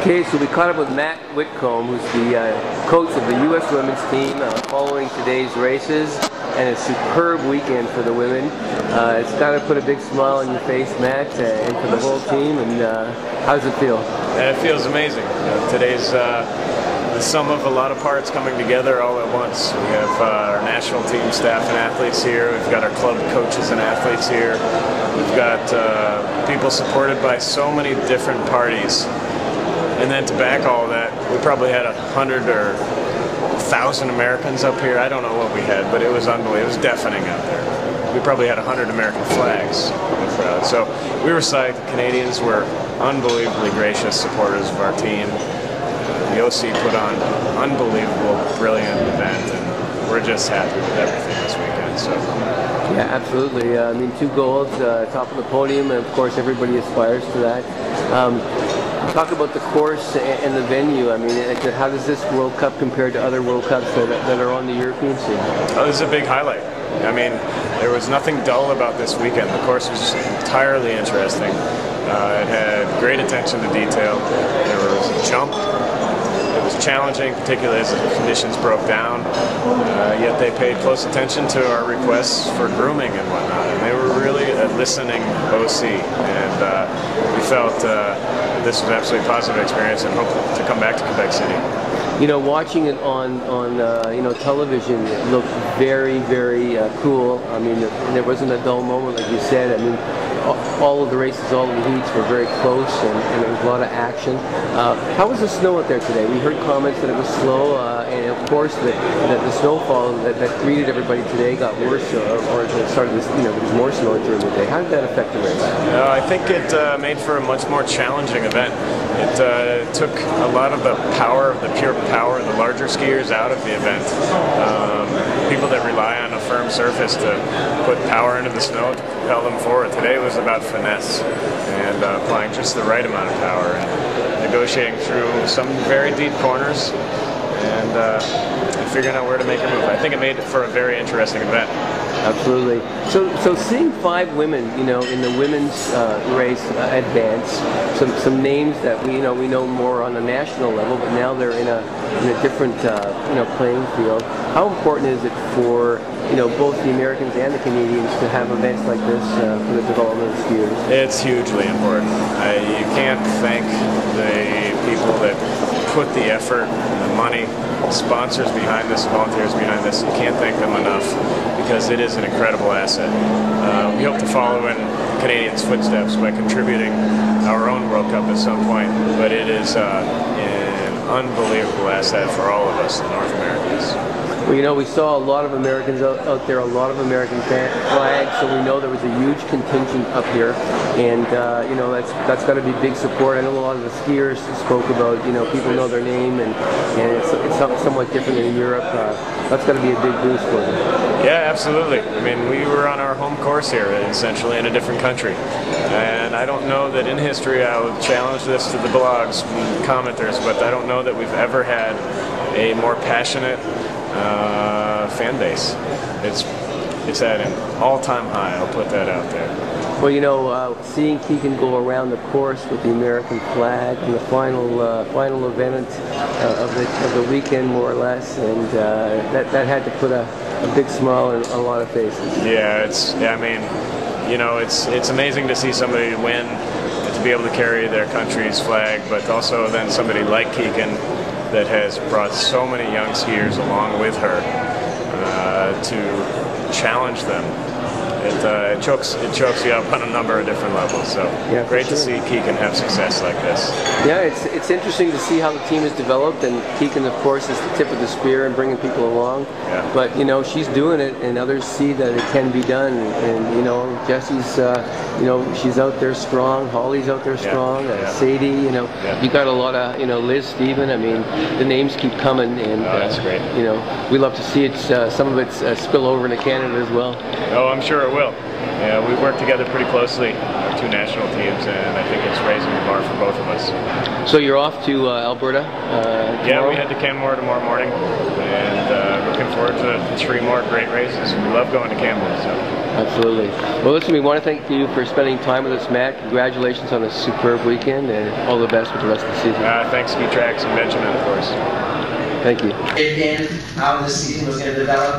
Okay, so we caught up with Matt Whitcomb, who's the coach of the U.S. women's team, following today's races, and a superb weekend for the women. It's got to put a big smile on your face, Matt, and for the whole team. And how does it feel? It feels amazing. Today's the sum of a lot of parts coming together all at once. We have our national team staff and athletes here. We've got our club coaches and athletes here. We've got people supported by so many different parties. And then to back all of that, we probably had 100 or 1,000 Americans up here. I don't know what we had, but it was unbelievable. It was deafening out there. We probably had 100 American flags in the crowd. So we were psyched. The Canadians were unbelievably gracious supporters of our team. The OC put on an unbelievable, brilliant event, and we're just happy with everything this weekend. So. Yeah, absolutely. I mean, 2 golds, top of the podium, and of course everybody aspires to that. Talk about the course and the venue. I mean, how does this World Cup compare to other World Cups that are on the European scene? Oh, this is a big highlight. I mean, there was nothing dull about this weekend. The course was entirely interesting. It had great attention to detail. There was a jump. It was challenging, particularly as the conditions broke down. Yet they paid close attention to our requests for grooming and whatnot. And they were really a listening OC. And we felt this was an absolutely positive experience and hope to come back to Quebec City. You know, watching it on television, it looked very, very cool. I mean, there wasn't a dull moment, like you said. I mean, all of the races, all of the heats were very close, and there was a lot of action. How was the snow out there today? We heard comments that it was slow, and of course that the snowfall that greeted everybody today got worse, or it started. There was more snow during the day. How did that affect the race? I think it made for a much more challenging event. It took a lot of the power, of the pure power of the larger skiers out of the event. People that rely on a firm surface to put power into the snow to propel them forward. Today was about finesse and applying just the right amount of power and negotiating through some very deep corners and figuring out where to make a move. I think it made it for a very interesting event. Absolutely. So seeing 5 women, in the women's race advance, some names that we know more on a national level, but now they're in a different playing field. How important is it for both the Americans and the Canadians to have events like this for the development of skiers? It's hugely important. You can't thank the people that put the effort and the money, sponsors behind this, volunteers behind this. You can't thank them enough because it is an incredible asset. We hope to follow in Canadians' footsteps by contributing our own World Cup at some point, but it is an unbelievable asset for all of us, the North Americans. Well, we saw a lot of Americans out there, a lot of American flags, so we know there was a huge contingent up here, and that's got to be big support. I know a lot of the skiers spoke about, people know their name, and it's somewhat different in Europe. That's got to be a big boost for them. Yeah, absolutely. I mean, we were on our home course here, essentially in a different country, and I don't know that in history, I would challenge this to the blogs and commenters, but I don't know that we've ever had a more passionate fan base. It's at an all-time high. I'll put that out there. Well, seeing Kikkan go around the course with the American flag in the final event of the weekend, more or less, and that had to put a big smile on a lot of faces. Yeah, it's amazing to see somebody win and to be able to carry their country's flag, but also then somebody like Kikkan that has brought so many young skiers along with her to challenge them. It chokes you up on a number of different levels. So yeah, great to see Kikkan have success like this. Yeah, it's interesting to see how the team has developed, and Kikkan, of course, is the tip of the spear and bringing people along. Yeah. But she's doing it, and others see that it can be done. And Jessie's, she's out there strong. Holly's out there strong. Yeah. Sadie, you got a lot of, Liz, Steven. I mean, the names keep coming, and that's great. We love to see it. Some of it spill over into Canada as well. Oh, I'm sure it will. Yeah, we work together pretty closely, our 2 national teams, and I think it's raising the bar for both of us. So you're off to Alberta tomorrow? Yeah, we head to Canmore tomorrow morning, and looking forward to 3 more great races. We love going to Canmore. So. Absolutely. Well, listen, we want to thank you for spending time with us, Matt. Congratulations on a superb weekend, and all the best with the rest of the season. Thanks, SkiTrax and Benjamin, of course. Thank you. In how the season was going to develop.